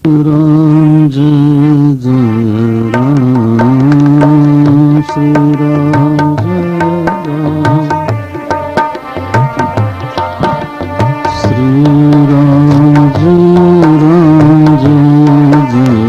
राम जय जय राम श्री राम जय राम श्री राम जय जय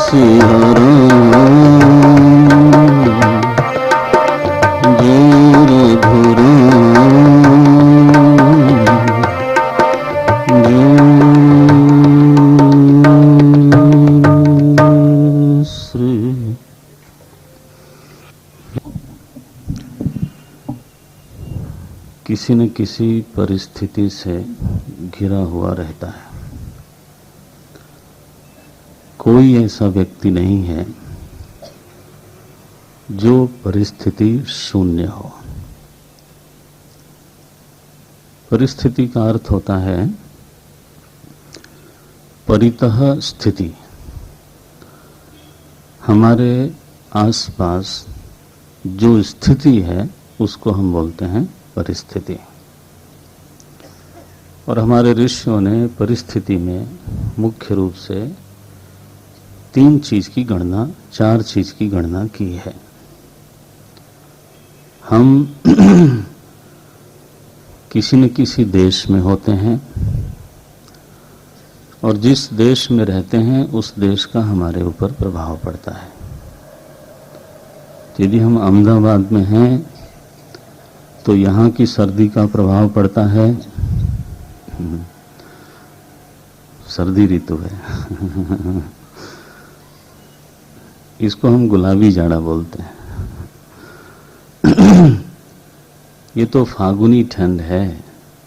किसी न किसी परिस्थिति से घिरा हुआ रहता है। कोई ऐसा व्यक्ति नहीं है जो परिस्थिति शून्य हो। परिस्थिति का अर्थ होता है परितः स्थिति। हमारे आसपास जो स्थिति है उसको हम बोलते हैं परिस्थिति। और हमारे ऋषियों ने परिस्थिति में मुख्य रूप से 3 चीज की गणना, 4 चीज की गणना की है। हम किसी न किसी देश में होते हैं और जिस देश में रहते हैं उस देश का हमारे ऊपर प्रभाव पड़ता है। यदि हम अहमदाबाद में हैं तो यहाँ की सर्दी का प्रभाव पड़ता है। सर्दी ऋतु है। इसको हम गुलाबी जाड़ा बोलते हैं। ये तो फागुनी ठंड है,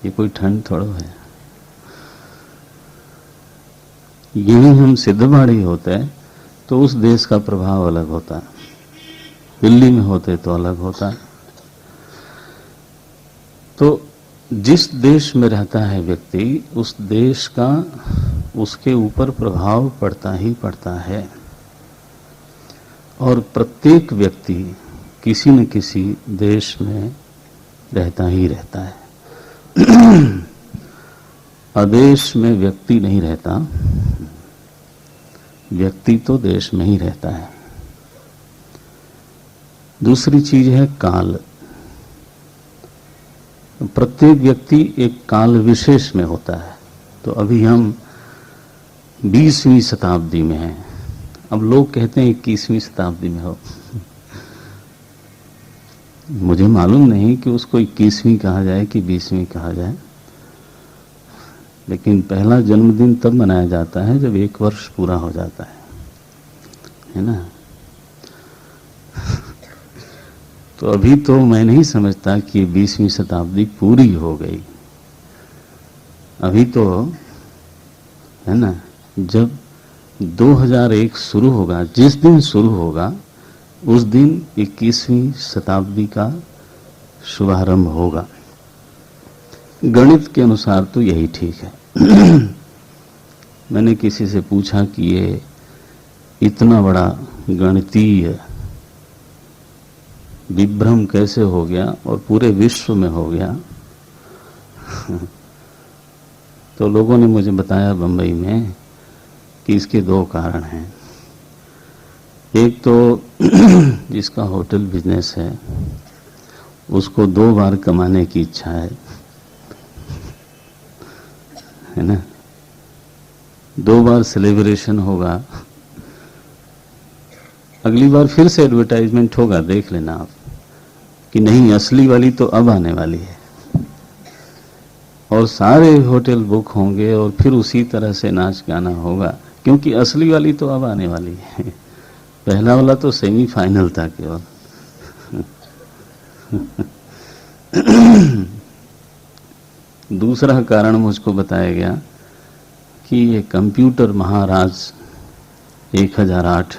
ये कोई ठंड थोड़ा है। यही हम सिद्धबाड़ी होते हैं तो उस देश का प्रभाव अलग होता है। दिल्ली में होते तो अलग होता है। तो जिस देश में रहता है व्यक्ति उस देश का उसके ऊपर प्रभाव पड़ता ही पड़ता है। और प्रत्येक व्यक्ति किसी न किसी देश में रहता ही रहता है। अदेश में व्यक्ति नहीं रहता, व्यक्ति तो देश में ही रहता है। दूसरी चीज है काल। प्रत्येक व्यक्ति एक काल विशेष में होता है। तो अभी हम 20वीं शताब्दी में हैं। अब लोग कहते हैं 21वीं शताब्दी में हो। मुझे मालूम नहीं कि उसको 21वीं कहा जाए कि 20वीं कहा जाए, लेकिन पहला जन्मदिन तब मनाया जाता है जब 1 वर्ष पूरा हो जाता है ना। तो अभी तो मैं नहीं समझता कि 20वीं शताब्दी पूरी हो गई। अभी तो है ना, जब 2001 शुरू होगा, जिस दिन शुरू होगा उस दिन 21वीं शताब्दी का शुभारंभ होगा। गणित के अनुसार तो यही ठीक है। मैंने किसी से पूछा कि ये इतना बड़ा गणितीय विभ्रम कैसे हो गया और पूरे विश्व में हो गया। तो लोगों ने मुझे बताया बंबई में कि इसके 2 कारण हैं। एक तो जिसका होटल बिजनेस है उसको 2 बार कमाने की इच्छा है ना। 2 बार सेलिब्रेशन होगा, अगली बार फिर से एडवर्टाइजमेंट होगा, देख लेना आप कि नहीं असली वाली तो अब आने वाली है। और सारे होटल बुक होंगे और फिर उसी तरह से नाच गाना होगा, क्योंकि असली वाली तो अब आने वाली है। पहला वाला तो सेमीफाइनल था केवल। दूसरा कारण मुझको बताया गया कि ये कंप्यूटर महाराज 1008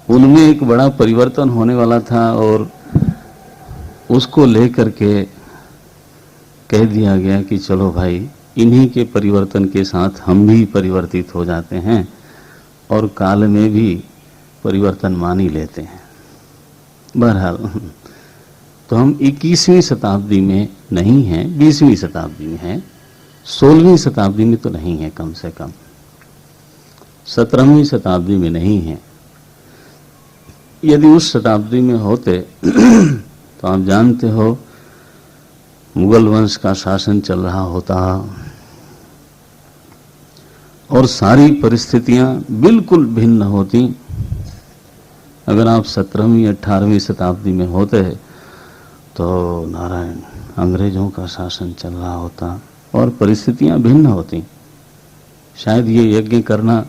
उनमें एक बड़ा परिवर्तन होने वाला था और उसको लेकर के कह दिया गया कि चलो भाई, इन्हीं के परिवर्तन के साथ हम भी परिवर्तित हो जाते हैं और काल में भी परिवर्तन मान ही लेते हैं। बहरहाल तो हम 21वीं शताब्दी में नहीं हैं, 20वीं शताब्दी में हैं, 16वीं शताब्दी में तो नहीं है, कम से कम 17वीं शताब्दी में नहीं है। यदि उस शताब्दी में होते तो आप जानते हो मुगल वंश का शासन चल रहा होता और सारी परिस्थितियां बिल्कुल भिन्न होती, अगर आप 17वीं 18वीं शताब्दी में होते तो नारायण अंग्रेजों का शासन चल रहा होता और परिस्थितियां भिन्न होती। शायद ये यज्ञ करना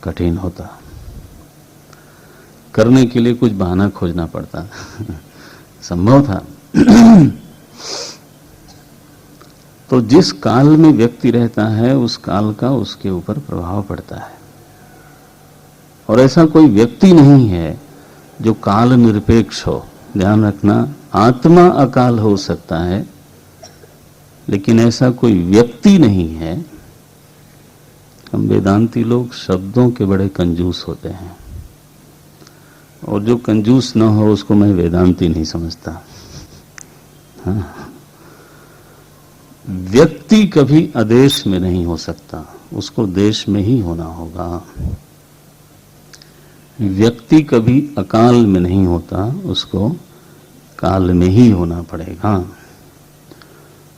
कठिन होता, करने के लिए कुछ बहाना खोजना पड़ता संभव था। तो जिस काल में व्यक्ति रहता है उस काल का उसके ऊपर प्रभाव पड़ता है, और ऐसा कोई व्यक्ति नहीं है जो काल निरपेक्ष हो। ध्यान रखना, आत्मा अकाल हो सकता है लेकिन ऐसा कोई व्यक्ति नहीं है। हम वेदांती लोग शब्दों के बड़े कंजूस होते हैं, और जो कंजूस न हो उसको मैं वेदांती नहीं समझता। हाँ। व्यक्ति कभी अदेश में नहीं हो सकता, उसको देश में ही होना होगा। व्यक्ति कभी अकाल में नहीं होता, उसको काल में ही होना पड़ेगा।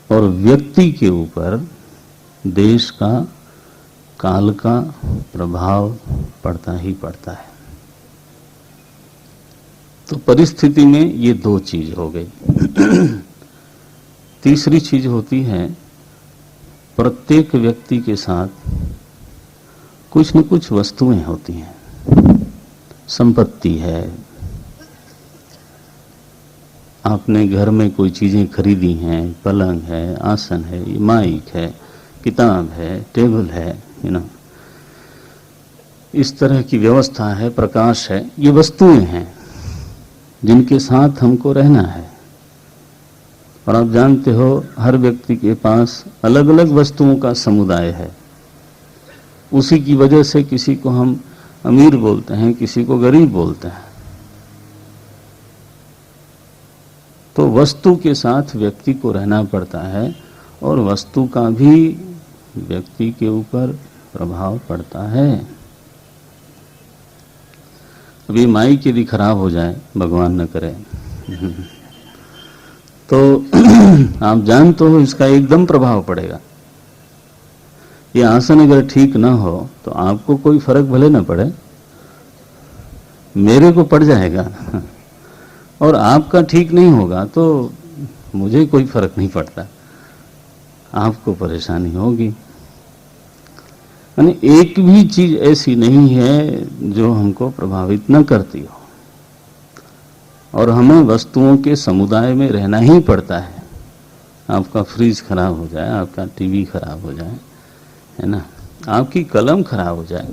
और व्यक्ति के ऊपर देश का, काल का प्रभाव पड़ता ही पड़ता है। तो परिस्थिति में ये दो चीज हो गई। तीसरी चीज होती है, प्रत्येक व्यक्ति के साथ कुछ न कुछ वस्तुएं होती हैं। संपत्ति है, आपने घर में कोई चीजें खरीदी हैं, पलंग है, आसन है, माइक है, किताब है, टेबल है, इस तरह की व्यवस्था है, प्रकाश है, ये वस्तुएं हैं जिनके साथ हमको रहना है। और आप जानते हो हर व्यक्ति के पास अलग अलग वस्तुओं का समुदाय है। उसी की वजह से किसी को हम अमीर बोलते हैं, किसी को गरीब बोलते हैं। तो वस्तु के साथ व्यक्ति को रहना पड़ता है, और वस्तु का भी व्यक्ति के ऊपर प्रभाव पड़ता है। अभी माइक यदि खराब हो जाए, भगवान न करे, तो आप जानते हो इसका एकदम प्रभाव पड़ेगा। ये आसन अगर ठीक ना हो तो आपको कोई फर्क भले ना पड़े, मेरे को पड़ जाएगा, और आपका ठीक नहीं होगा तो मुझे कोई फर्क नहीं पड़ता, आपको परेशानी होगी। यानी एक भी चीज ऐसी नहीं है जो हमको प्रभावित न करती हो, और हमें वस्तुओं के समुदाय में रहना ही पड़ता है। आपका फ्रिज खराब हो जाए, आपका टीवी खराब हो जाए, है ना, आपकी कलम खराब हो जाए,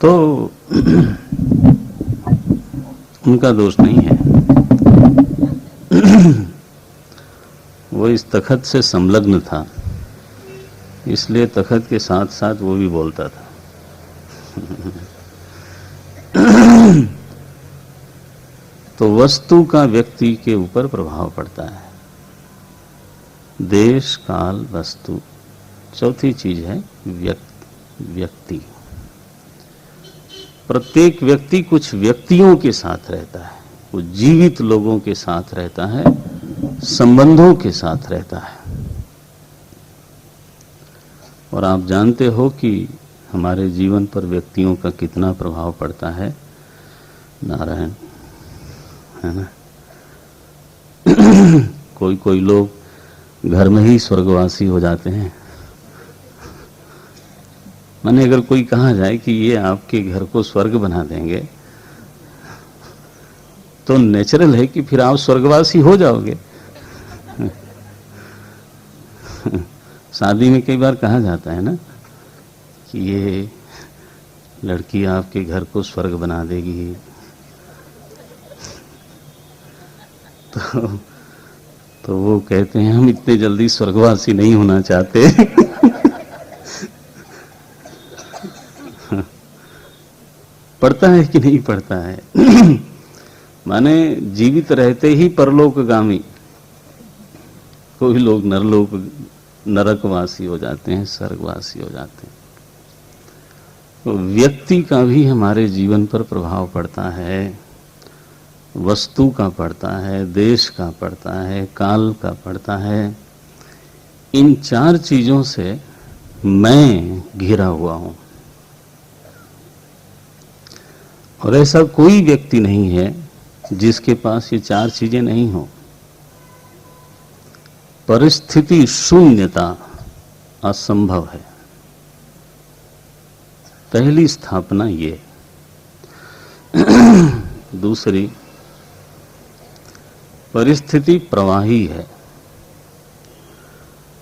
तो उनका दोष नहीं है। वो इस तखत से संलग्न था, इसलिए तखत के साथ साथ वो भी बोलता था। तो वस्तु का व्यक्ति के ऊपर प्रभाव पड़ता है। देश, काल, वस्तु। चौथी चीज है व्यक्ति। प्रत्येक व्यक्ति कुछ व्यक्तियों के साथ रहता है, कुछ जीवित लोगों के साथ रहता है, संबंधों के साथ रहता है। और आप जानते हो कि हमारे जीवन पर व्यक्तियों का कितना प्रभाव पड़ता है। नारायण, है ना। कोई कोई लोग घर में ही स्वर्गवासी हो जाते हैं। माने अगर कोई कहा जाए कि ये आपके घर को स्वर्ग बना देंगे, तो नेचुरल है कि फिर आप स्वर्गवासी हो जाओगे। शादी में कई बार कहा जाता है ना कि ये लड़की आपके घर को स्वर्ग बना देगी, तो वो कहते हैं हम इतने जल्दी स्वर्गवासी नहीं होना चाहते। पड़ता है कि नहीं पड़ता है। माने जीवित रहते ही परलोकगामी, कोई लोग नरकवासी हो जाते हैं, स्वर्गवासी हो जाते हैं। तो व्यक्ति का भी हमारे जीवन पर प्रभाव पड़ता है, वस्तु का पड़ता है, देश का पड़ता है, काल का पड़ता है। इन चार चीजों से मैं घिरा हुआ हूं। और ऐसा कोई व्यक्ति नहीं है जिसके पास ये चार चीजें नहीं हो। परिस्थिति शून्यता असंभव है। पहली स्थापना ये। दूसरी, परिस्थिति प्रवाही है,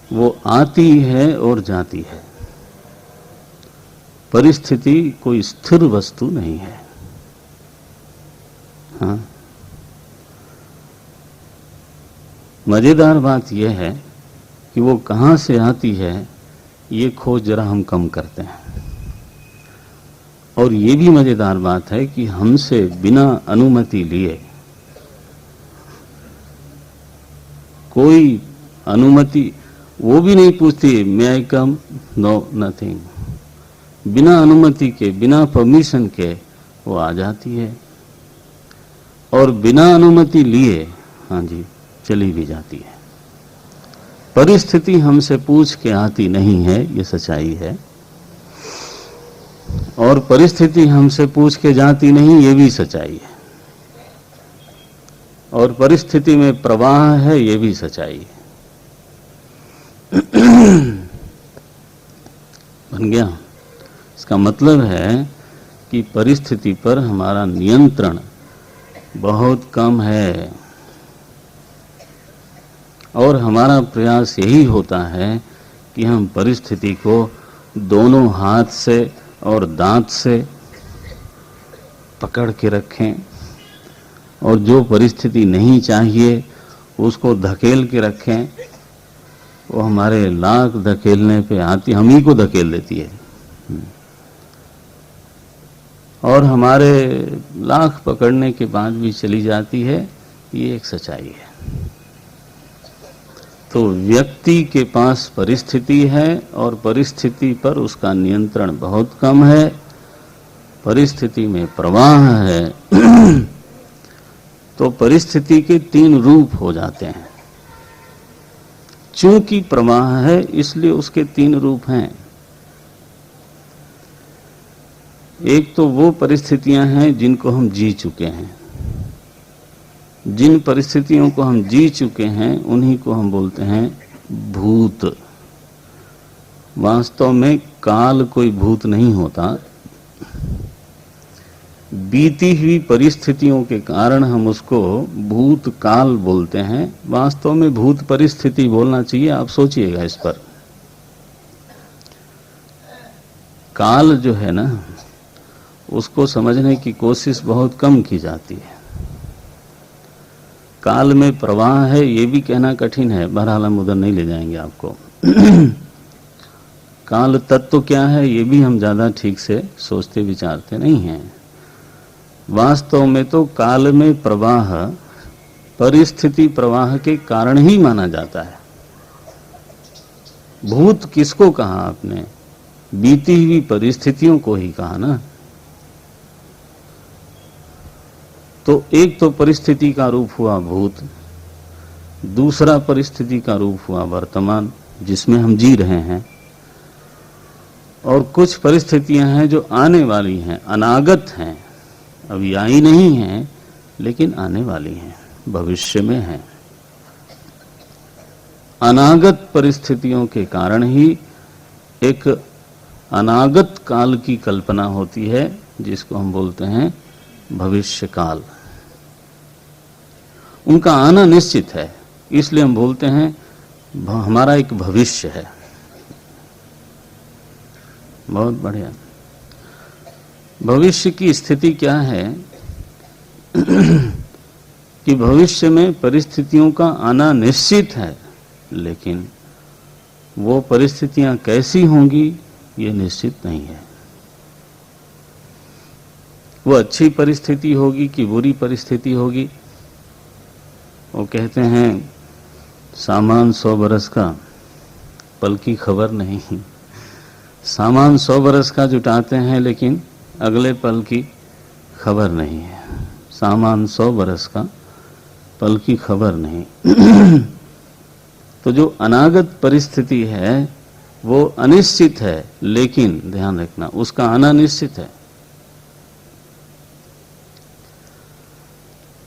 वो आती है और जाती है। परिस्थिति कोई स्थिर वस्तु नहीं है। हाँ, मजेदार बात यह है कि वो कहां से आती है ये खोज जरा हम कम करते हैं। और ये भी मजेदार बात है कि हमसे बिना अनुमति लिए, कोई अनुमति वो भी नहीं पूछती, मे आई कम, नो नथिंग। बिना अनुमति के, बिना परमिशन के वो आ जाती है और बिना अनुमति लिए, हाँ जी, चली भी जाती है। परिस्थिति हमसे पूछ के आती नहीं है, ये सच्चाई है। और परिस्थिति हमसे पूछ के जाती नहीं, ये भी सच्चाई है। और परिस्थिति में प्रवाह है, ये भी सच्चाई है। बन गया। इसका मतलब है कि परिस्थिति पर हमारा नियंत्रण बहुत कम है। और हमारा प्रयास यही होता है कि हम परिस्थिति को दोनों हाथ से और दांत से पकड़ के रखें, और जो परिस्थिति नहीं चाहिए उसको धकेल के रखें। वो हमारे लाख धकेलने पे आती, हम ही को धकेल देती है, और हमारे लाख पकड़ने के बाद भी चली जाती है। ये एक सच्चाई है। तो व्यक्ति के पास परिस्थिति है और परिस्थिति पर उसका नियंत्रण बहुत कम है। परिस्थिति में प्रवाह है। तो परिस्थिति के तीन रूप हो जाते हैं। चूंकि प्रवाह है इसलिए उसके तीन रूप हैं। एक तो वो परिस्थितियां हैं जिनको हम जी चुके हैं। जिन परिस्थितियों को हम जी चुके हैं उन्हीं को हम बोलते हैं भूत। वास्तव में काल कोई भूत नहीं होता। बीती हुई परिस्थितियों के कारण हम उसको भूत काल बोलते हैं। वास्तव में भूत परिस्थिति बोलना चाहिए। आप सोचिएगा इस पर। काल जो है ना, उसको समझने की कोशिश बहुत कम की जाती है। काल में प्रवाह है ये भी कहना कठिन है। बहरहाल हम उधर नहीं ले जाएंगे आपको। काल तत्व क्या है ये भी हम ज्यादा ठीक से सोचते विचारते नहीं हैं। वास्तव में तो काल में प्रवाह परिस्थिति प्रवाह के कारण ही माना जाता है। भूत किसको कहा आपने? बीती हुई परिस्थितियों को ही कहा ना। तो एक तो परिस्थिति का रूप हुआ भूत, दूसरा परिस्थिति का रूप हुआ वर्तमान जिसमें हम जी रहे हैं, और कुछ परिस्थितियां हैं जो आने वाली हैं, अनागत हैं, अभी आई नहीं हैं लेकिन आने वाली हैं, भविष्य में हैं। अनागत परिस्थितियों के कारण ही एक अनागत काल की कल्पना होती है जिसको हम बोलते हैं भविष्य काल। उनका आना निश्चित है, इसलिए हम बोलते हैं हमारा एक भविष्य है। बहुत बढ़िया। भविष्य की स्थिति क्या है कि भविष्य में परिस्थितियों का आना निश्चित है, लेकिन वो परिस्थितियां कैसी होंगी ये निश्चित नहीं है। वो अच्छी परिस्थिति होगी कि बुरी परिस्थिति होगी। वो कहते हैं सामान 100 बरस का, पल की खबर नहीं। सामान 100 बरस का जुटाते हैं लेकिन अगले पल की खबर नहीं है। सामान 100 बरस का, पल की खबर नहीं। तो जो अनागत परिस्थिति है वो अनिश्चित है, लेकिन ध्यान रखना उसका आना निश्चित है।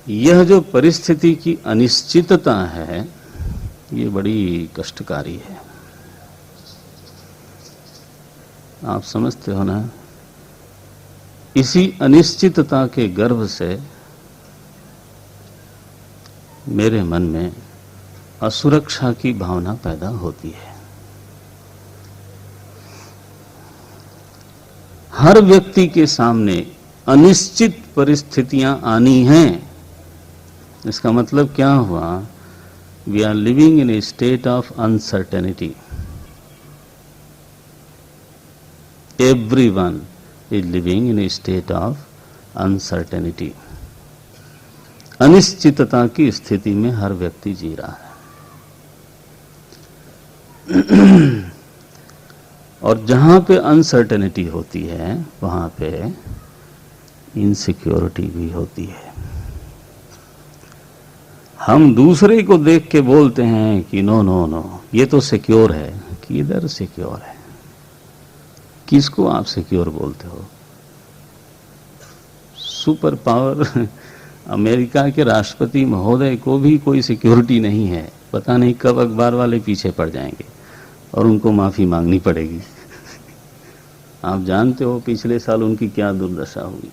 यह जो परिस्थिति की अनिश्चितता है ये बड़ी कष्टकारी है। आप समझते हो ना? इसी अनिश्चितता के गर्भ से मेरे मन में असुरक्षा की भावना पैदा होती है। हर व्यक्ति के सामने अनिश्चित परिस्थितियां आनी हैं। इसका मतलब क्या हुआ? We are living in a state of uncertainty. Everyone is living in a state of uncertainty. अनिश्चितता की स्थिति में हर व्यक्ति जी रहा है। और जहां पे अनसर्टेनिटी होती है वहां पे इनसिक्योरिटी भी होती है। हम दूसरे को देख के बोलते हैं कि नो नो नो ये तो सिक्योर है। किधर सिक्योर है? किसको आप सिक्योर बोलते हो? सुपर पावर अमेरिका के राष्ट्रपति महोदय को भी कोई सिक्योरिटी नहीं है। पता नहीं कब अखबार वाले पीछे पड़ जाएंगे और उनको माफी मांगनी पड़ेगी। आप जानते हो पिछले साल उनकी क्या दुर्दशा हुई।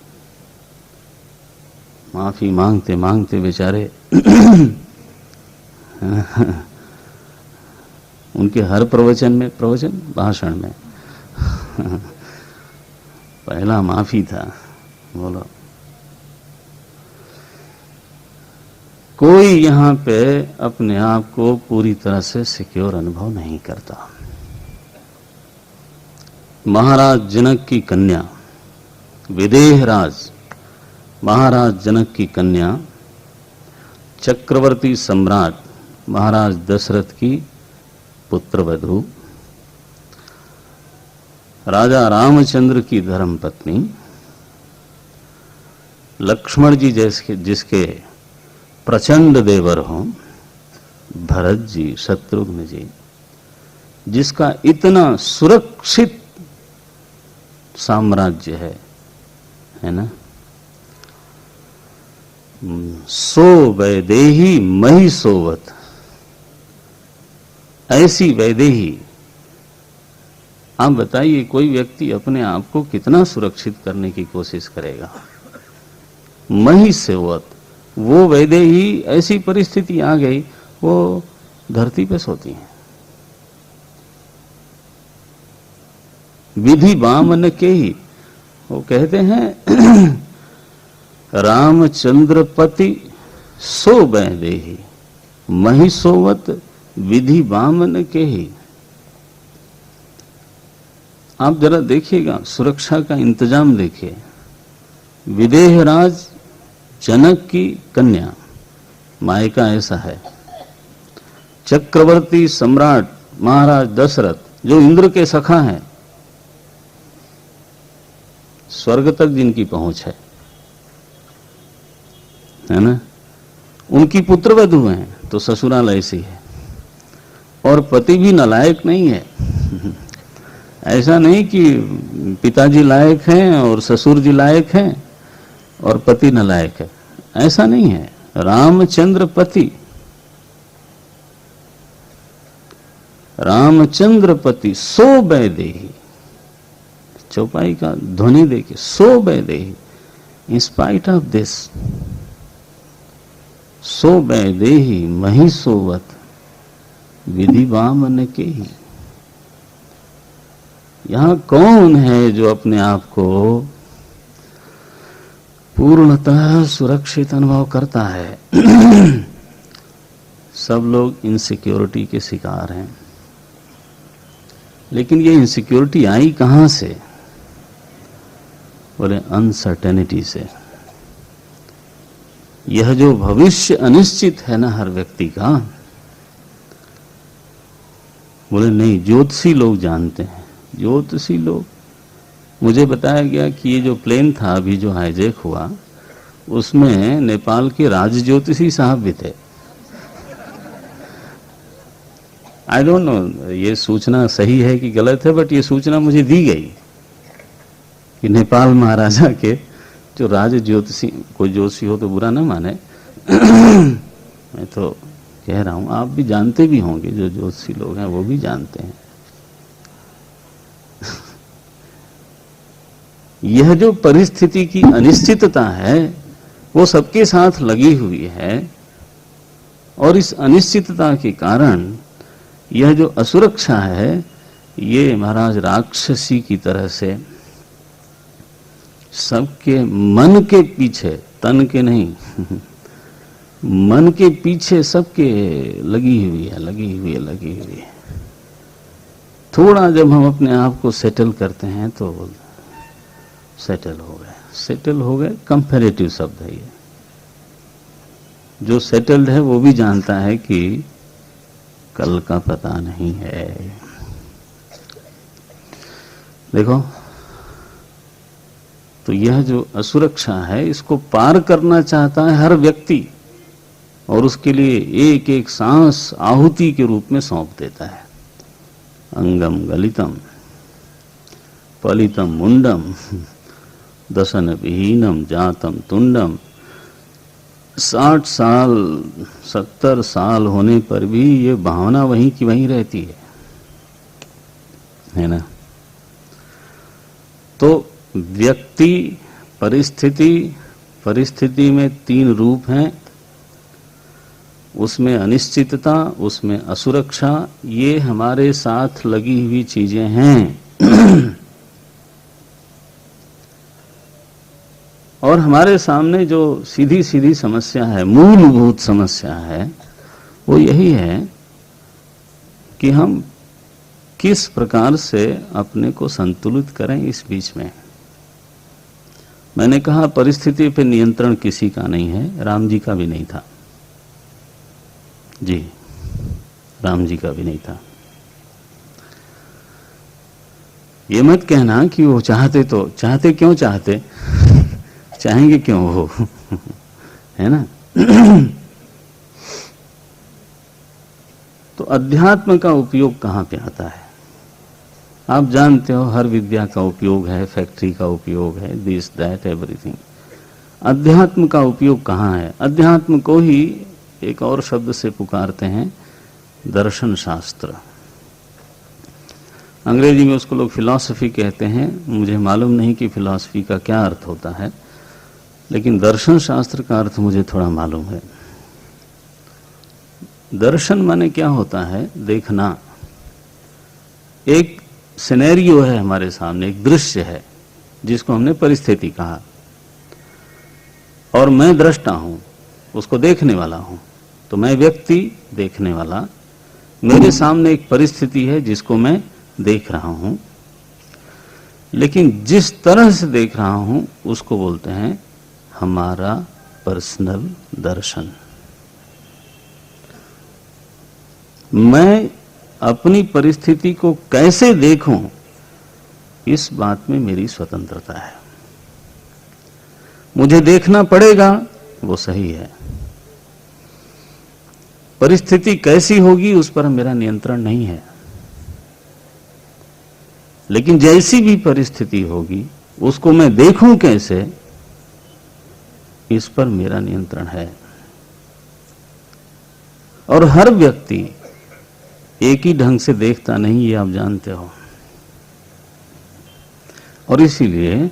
माफी मांगते मांगते बेचारे उनके हर भाषण में पहला माफी था। बोलो, कोई यहां पे अपने आप को पूरी तरह से सिक्योर अनुभव नहीं करता। महाराज जनक की कन्या, विदेहराज महाराज जनक की कन्या, चक्रवर्ती सम्राट महाराज दशरथ की पुत्रवधू, राजा रामचंद्र की धर्मपत्नी, लक्ष्मण जी जैसे जिसके प्रचंड देवर हों, भरत जी, शत्रुघ्न जी, जिसका इतना सुरक्षित साम्राज्य है ना। सो वैदेही मही सोवत, ऐसी वैदेही। आप बताइए कोई व्यक्ति अपने आप को कितना सुरक्षित करने की कोशिश करेगा? मही सोवत, वो वैदेही ऐसी परिस्थिति आ गई वो धरती पे सोती हैं। विधि वामन के ही वो कहते हैं रामचंद्रपति सो वैदेही मही सोवत विधि वामन के ही। आप जरा देखिएगा, सुरक्षा का इंतजाम देखिए। विदेहराज जनक की कन्या, मायका ऐसा है। चक्रवर्ती सम्राट महाराज दशरथ जो इंद्र के सखा हैं, स्वर्ग तक जिनकी पहुंच है ना, उनकी पुत्रवधू हैं तो ससुराल ऐसी है। और पति भी नालायक नहीं है। ऐसा नहीं कि पिताजी लायक हैं और ससुर जी लायक हैं और पति नालायक है, ऐसा नहीं है। रामचंद्र पति, रामचंद्र पति सो वैदेही, चौपाई का ध्वनि देखिए, सो Vaidehi, in spite of this, सो वैदेही मही सोवत विधि वामन के ही। यहां कौन है जो अपने आप को पूर्णतः सुरक्षित अनुभव करता है? सब लोग इनसिक्योरिटी के शिकार हैं। लेकिन ये इनसिक्योरिटी आई कहां से? बोले अनसर्टेनिटी से। यह जो भविष्य अनिश्चित है ना हर व्यक्ति का, बोले नहीं, ज्योतिषी लोग जानते हैं। ज्योतिषी लोग, मुझे बताया गया कि ये जो प्लेन था अभी जो हाईजैक हुआ, उसमें नेपाल के राज ज्योतिषी साहब भी थे। आई डोंट नो ये सूचना सही है कि गलत है, बट ये सूचना मुझे दी गई कि नेपाल महाराजा के जो राज ज्योतिषी, कोई ज्योतिषी हो तो बुरा ना माने मैं तो कह रहा हूं, आप भी जानते भी होंगे, जो ज्योतिषी लोग हैं वो भी जानते हैं। यह जो परिस्थिति की अनिश्चितता है वो सबके साथ लगी हुई है, और इस अनिश्चितता के कारण यह जो असुरक्षा है ये महाराज राक्षसी की तरह से सबके मन के पीछे, तन के नहीं मन के पीछे सबके लगी हुई है। थोड़ा जब हम अपने आप को सेटल करते हैं तो सेटल हो गए कंपैरेटिव शब्द है ये। जो सेटल्ड है वो भी जानता है कि कल का पता नहीं है। देखो, तो यह जो असुरक्षा है इसको पार करना चाहता है हर व्यक्ति, और उसके लिए एक एक सांस आहुति के रूप में सौंप देता है। अंगम गलितम पलितम मुंडम दशन विहीनम जातम तुंडम। 60 साल 70 साल होने पर भी ये भावना वहीं की वहीं रहती है ना। तो व्यक्ति, परिस्थिति में 3 रूप हैं, उसमें अनिश्चितता, उसमें असुरक्षा, ये हमारे साथ लगी हुई चीजें हैं। और हमारे सामने जो सीधी सीधी समस्या है, मूलभूत समस्या है, वो यही है कि हम किस प्रकार से अपने को संतुलित करें इस बीच में। मैंने कहा परिस्थिति पे नियंत्रण किसी का नहीं है, राम जी का भी नहीं था जी, राम जी का भी नहीं था। ये मत कहना कि वो चाहते, तो चाहते क्यों चाहते, चाहेंगे क्यों वो है ना। तो अध्यात्म का उपयोग कहां पे आता है? आप जानते हो हर विद्या का उपयोग है, फैक्ट्री का उपयोग है, दिस दैट एवरीथिंग। अध्यात्म का उपयोग कहां है? अध्यात्म को ही एक और शब्द से पुकारते हैं, दर्शन शास्त्र। अंग्रेजी में उसको लोग फिलॉसफी कहते हैं। मुझे मालूम नहीं कि फिलॉसफी का क्या अर्थ होता है, लेकिन दर्शन शास्त्र का अर्थ मुझे थोड़ा मालूम है। दर्शन माने क्या होता है? देखना। एक सिनेरियो है हमारे सामने, एक दृश्य है जिसको हमने परिस्थिति कहा, और मैं दृष्टा हूं, उसको देखने वाला हूं। तो मैं व्यक्ति, देखने वाला, मेरे सामने एक परिस्थिति है जिसको मैं देख रहा हूं, लेकिन जिस तरह से देख रहा हूं उसको बोलते हैं हमारा पर्सनल दर्शन। मैं अपनी परिस्थिति को कैसे देखूं, इस बात में मेरी स्वतंत्रता है। मुझे देखना पड़ेगा, वो सही है। परिस्थिति कैसी होगी उस पर मेरा नियंत्रण नहीं है, लेकिन जैसी भी परिस्थिति होगी उसको मैं देखूं कैसे, इस पर मेरा नियंत्रण है। और हर व्यक्ति एक ही ढंग से देखता नहीं, ये आप जानते हो। और इसीलिए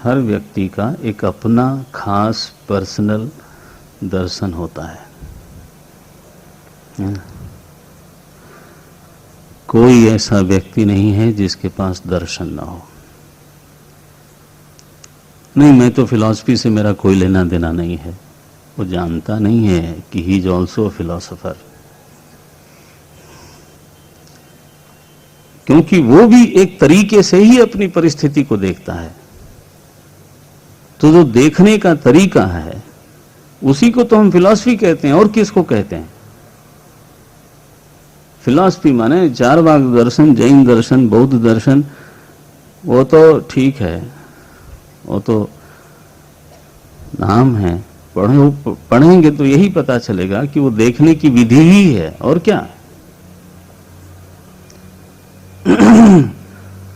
हर व्यक्ति का एक अपना खास पर्सनल दर्शन होता है। कोई ऐसा व्यक्ति नहीं है जिसके पास दर्शन ना हो। नहीं, मैं तो फिलॉसफी से मेरा कोई लेना देना नहीं है। वो जानता नहीं है कि ही इज ऑल्सो फिलोसोफर, क्योंकि वो भी एक तरीके से ही अपनी परिस्थिति को देखता है। तो जो देखने का तरीका है उसी को तो हम फिलॉसफी कहते हैं। और किसको कहते हैं? फिलॉसफी माने चारवाक दर्शन, जैन दर्शन, बौद्ध दर्शन, वो तो ठीक है, वो तो नाम है, पढ़ेंगे तो यही पता चलेगा कि वो देखने की विधि ही है और क्या।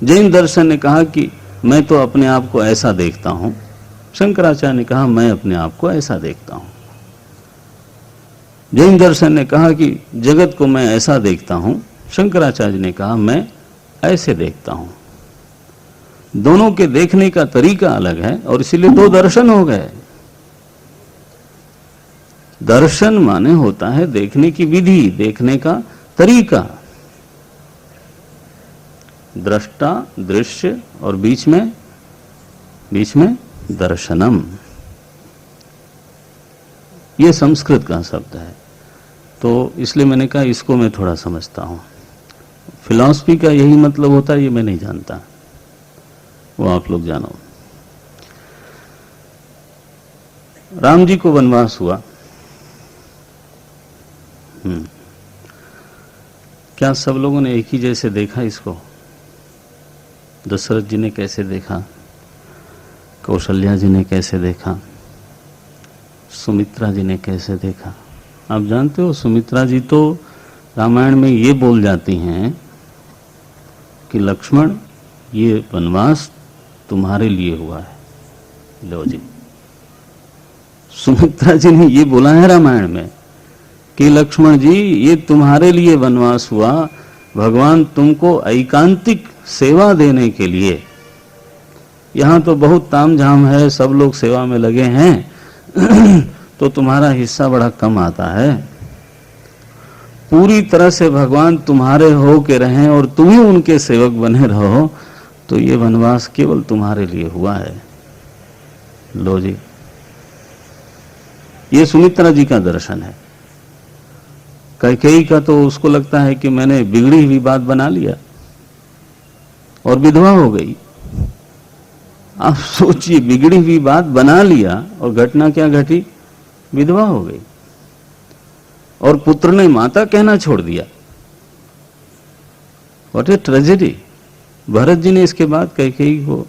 जैन दर्शन ने कहा कि मैं तो अपने आप को ऐसा देखता हूं, शंकराचार्य ने कहा मैं अपने आप को ऐसा देखता हूं। जैन दर्शन ने कहा कि जगत को मैं ऐसा देखता हूं, शंकराचार्य ने कहा मैं ऐसे देखता हूं। दोनों के देखने का तरीका अलग है और इसीलिए दो दर्शन हो गए। दर्शन माने होता है देखने की विधि, देखने का तरीका। दृष्टा, दृश्य और बीच में दर्शनम। ये संस्कृत का शब्द है, तो इसलिए मैंने कहा इसको मैं थोड़ा समझता हूं। फिलॉसफी का यही मतलब होता है, ये मैं नहीं जानता, वो आप लोग जानो। राम जी को वनवास हुआ। क्या सब लोगों ने एक ही जैसे देखा इसको? दशरथ जी ने कैसे देखा, कौशल्या जी ने कैसे देखा, सुमित्रा जी ने कैसे देखा? आप जानते हो सुमित्रा जी तो रामायण में ये बोल जाती हैं कि लक्ष्मण ये वनवास तुम्हारे लिए हुआ है। लो जी, सुमित्रा जी ने ये बोला है रामायण में कि लक्ष्मण जी ये तुम्हारे लिए वनवास हुआ, भगवान तुमको एकांतिक सेवा देने के लिए। यहां तो बहुत तामझाम है, सब लोग सेवा में लगे हैं तो तुम्हारा हिस्सा बड़ा कम आता है। पूरी तरह से भगवान तुम्हारे हो के रहें और तुम ही उनके सेवक बने रहो, तो ये वनवास केवल तुम्हारे लिए हुआ है। लो जी, ये सुमित्रा जी का दर्शन है। कैकेयी का तो उसको लगता है कि मैंने बिगड़ी हुई बात बना लिया और विधवा हो गई। आप सोचिए, बिगड़ी हुई बात बना लिया और घटना क्या घटी? विधवा हो गई और पुत्र ने माता कहना छोड़ दिया। What a tragedy. Bharat ji ने इसके बाद कैकेयी को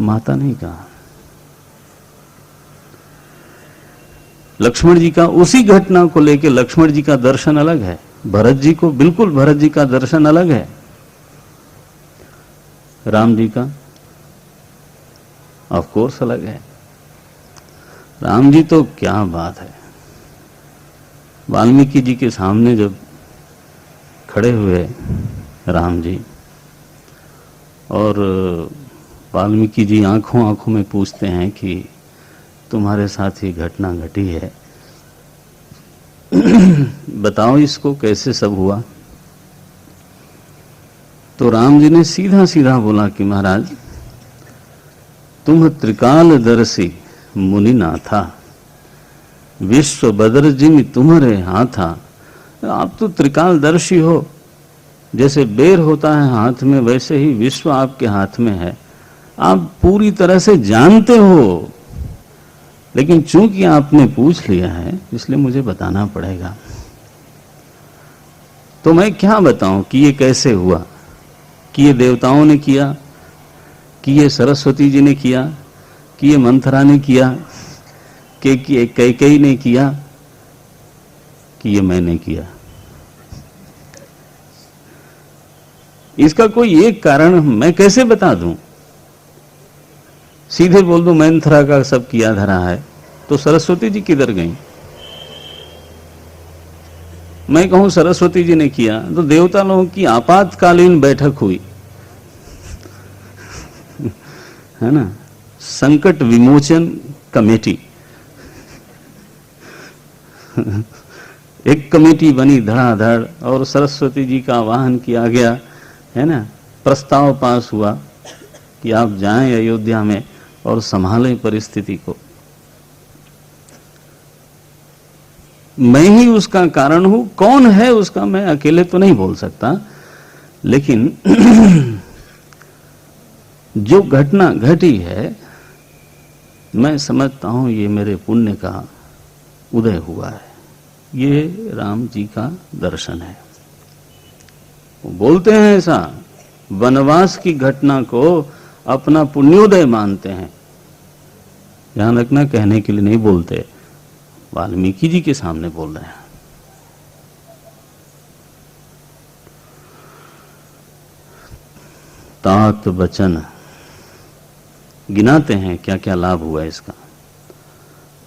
माता नहीं कहा। लक्ष्मण जी का उसी घटना को लेकर लक्ष्मण जी का दर्शन अलग है, भरत जी को बिल्कुल भरत जी का दर्शन अलग है। राम जी का ऑफ कोर्स अलग है। राम जी तो क्या बात है, वाल्मीकि जी के सामने जब खड़े हुए राम जी और वाल्मीकि जी आंखों आंखों में पूछते हैं कि तुम्हारे साथ ये घटना घटी है, बताओ इसको कैसे सब हुआ। तो राम जी ने सीधा सीधा बोला कि महाराज तुम त्रिकालदर्शी मुनि नाथा, विश्व बदर जिमि तुम्हारे हाथा। आप तो त्रिकालदर्शी हो, जैसे बेर होता है हाथ में वैसे ही विश्व आपके हाथ में है, आप पूरी तरह से जानते हो। लेकिन चूंकि आपने पूछ लिया है इसलिए मुझे बताना पड़ेगा। तो मैं क्या बताऊं कि ये कैसे हुआ, कि ये देवताओं ने किया, कि ये सरस्वती जी ने किया, कि ये मंथरा ने किया, कि कैकेयी ने किया, कि ये मैंने किया। इसका कोई एक कारण मैं कैसे बता दूं? सीधे बोल दूं मंथरा का सब किया धरा है, तो सरस्वती जी किधर गई? मैं कहूं सरस्वती जी ने किया तो देवता लोगों की आपातकालीन बैठक हुई है ना, संकट विमोचन कमेटी। एक कमेटी बनी धड़ाधड़ और सरस्वती जी का आह्वान किया गया, है ना, प्रस्ताव पास हुआ कि आप जाएं अयोध्या में और संभालें परिस्थिति को। मैं ही उसका कारण हूं, कौन है उसका मैं अकेले तो नहीं बोल सकता, लेकिन जो घटना घटी है मैं समझता हूं ये मेरे पुण्य का उदय हुआ है। ये राम जी का दर्शन है। वो बोलते हैं ऐसा, वनवास की घटना को अपना पुण्योदय मानते हैं। ध्यान रखना, कहने के लिए नहीं बोलते, वाल्मीकि जी के सामने बोल रहे हैं। तात वचन गिनाते हैं क्या क्या लाभ हुआ इसका।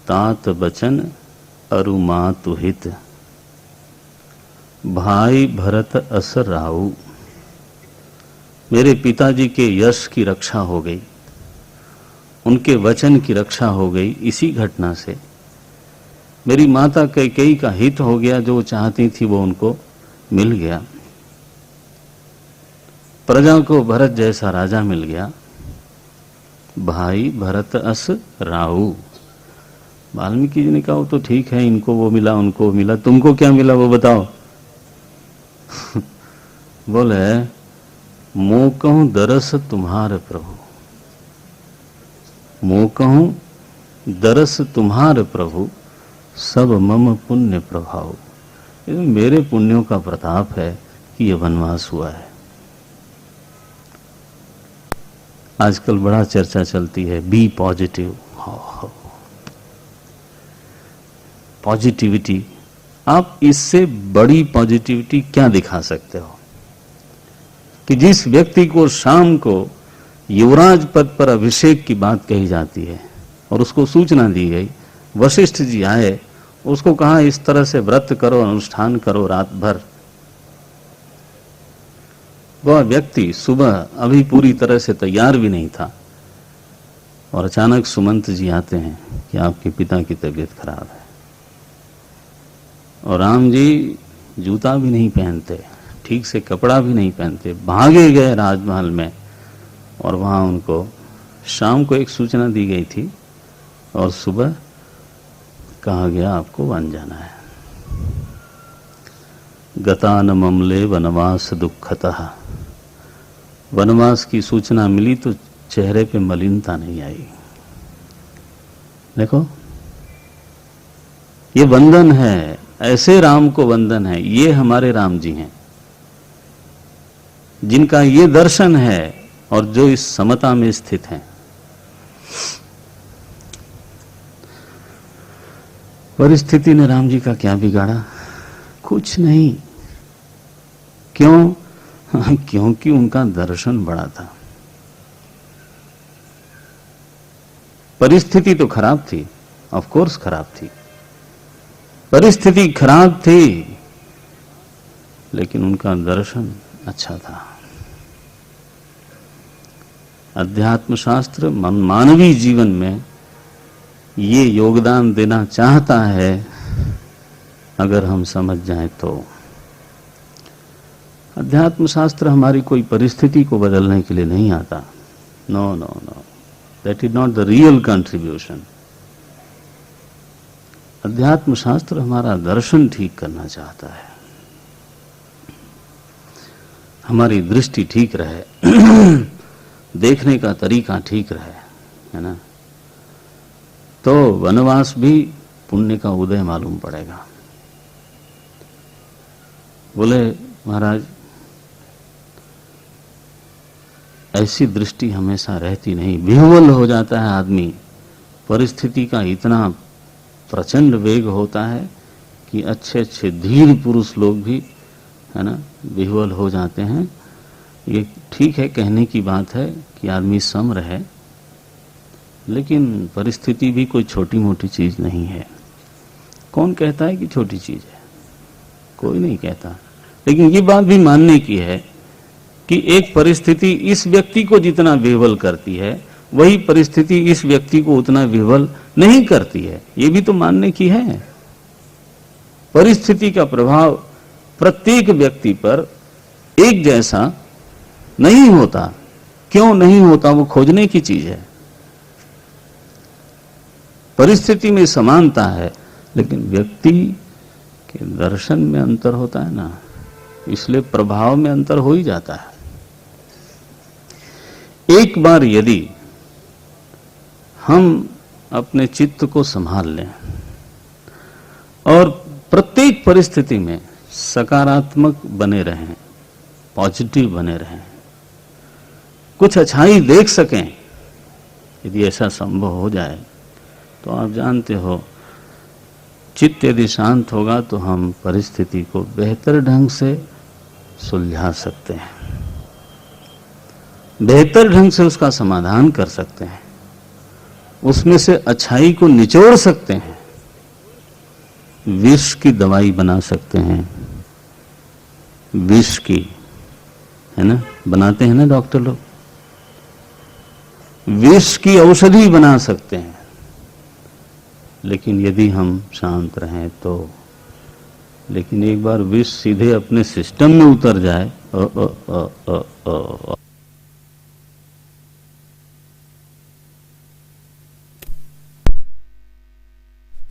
तात वचन अरु मातु हित, भाई भरत अस राऊ। मेरे पिताजी के यश की रक्षा हो गई, उनके वचन की रक्षा हो गई। इसी घटना से मेरी माता कैकेयी का हित हो गया, जो चाहती थी वो उनको मिल गया। प्रजा को भरत जैसा राजा मिल गया। भाई भरत अस राऊ। वाल्मीकि जी ने कहा वो तो ठीक है, इनको वो मिला उनको मिला, तुमको क्या मिला वो बताओ। बोले मोह कहूं दरस तुम्हारे प्रभु, मोह कहूं दरस तुम्हारे प्रभु, सब मम पुण्य प्रभाव। ये मेरे पुण्यों का प्रताप है कि ये वनवास हुआ है। आजकल बड़ा चर्चा चलती है, बी पॉजिटिव। पॉजिटिविटी, आप इससे बड़ी पॉजिटिविटी क्या दिखा सकते हो कि जिस व्यक्ति को शाम को युवराज पद पर अभिषेक की बात कही जाती है और उसको सूचना दी गई, वशिष्ठ जी आए, उसको कहा इस तरह से व्रत करो, अनुष्ठान करो रात भर। वह व्यक्ति सुबह अभी पूरी तरह से तैयार भी नहीं था और अचानक सुमंत जी आते हैं कि आपके पिता की तबीयत खराब है। और राम जी जूता भी नहीं पहनते, ठीक से कपड़ा भी नहीं पहनते, भागे गए राजमहल में और वहां उनको शाम को एक सूचना दी गई थी और सुबह कहा गया आपको वन जाना है। गतान ममले वनवास दुखतः, वनवास की सूचना मिली तो चेहरे पे मलिनता नहीं आई। देखो ये वंदन है, ऐसे राम को वंदन है। ये हमारे राम जी हैं जिनका ये दर्शन है और जो इस समता में स्थित हैं। परिस्थिति ने राम जी का क्या बिगाड़ा? कुछ नहीं। क्यों? क्योंकि उनका दर्शन बड़ा था। परिस्थिति तो खराब थी, ऑफ कोर्स खराब थी, परिस्थिति खराब थी, लेकिन उनका दर्शन अच्छा था। अध्यात्म शास्त्र मानवीय जीवन में ये योगदान देना चाहता है, अगर हम समझ जाएं तो। अध्यात्म शास्त्र हमारी कोई परिस्थिति को बदलने के लिए नहीं आता। No no no, that is not the real contribution. अध्यात्म शास्त्र हमारा दर्शन ठीक करना चाहता है, हमारी दृष्टि ठीक रहे, देखने का तरीका ठीक रहे, है ना। तो वनवास भी पुण्य का उदय मालूम पड़ेगा। बोले महाराज ऐसी दृष्टि हमेशा रहती नहीं, विह्वल हो जाता है आदमी। परिस्थिति का इतना प्रचंड वेग होता है कि अच्छे अच्छे धीर पुरुष लोग भी, है ना, विह्वल हो जाते हैं। ये ठीक है, कहने की बात है कि आदमी सम रहे, लेकिन परिस्थिति भी कोई छोटी मोटी चीज नहीं है। कौन कहता है कि छोटी चीज है? कोई नहीं कहता। लेकिन ये बात भी मानने की है कि एक परिस्थिति इस व्यक्ति को जितना विह्वल करती है, वही परिस्थिति इस व्यक्ति को उतना विह्वल नहीं करती है। ये भी तो मानने की है। परिस्थिति का प्रभाव प्रत्येक व्यक्ति पर एक जैसा नहीं होता। क्यों नहीं होता? वो खोजने की चीज है। परिस्थिति में समानता है, लेकिन व्यक्ति के दर्शन में अंतर होता है ना, इसलिए प्रभाव में अंतर हो ही जाता है। एक बार यदि हम अपने चित्त को संभाल लें और प्रत्येक परिस्थिति में सकारात्मक बने रहें, पॉजिटिव बने रहें, कुछ अच्छाई देख सकें, यदि ऐसा संभव हो जाए तो आप जानते हो, चित्त यदि शांत होगा तो हम परिस्थिति को बेहतर ढंग से सुलझा सकते हैं, बेहतर ढंग से उसका समाधान कर सकते हैं, उसमें से अच्छाई को निचोड़ सकते हैं, विष की दवाई बना सकते हैं, विष की, है ना, बनाते हैं ना डॉक्टर लोग, विष की औषधि बना सकते हैं। लेकिन यदि हम शांत रहें तो, लेकिन एक बार विष सीधे अपने सिस्टम में उतर जाए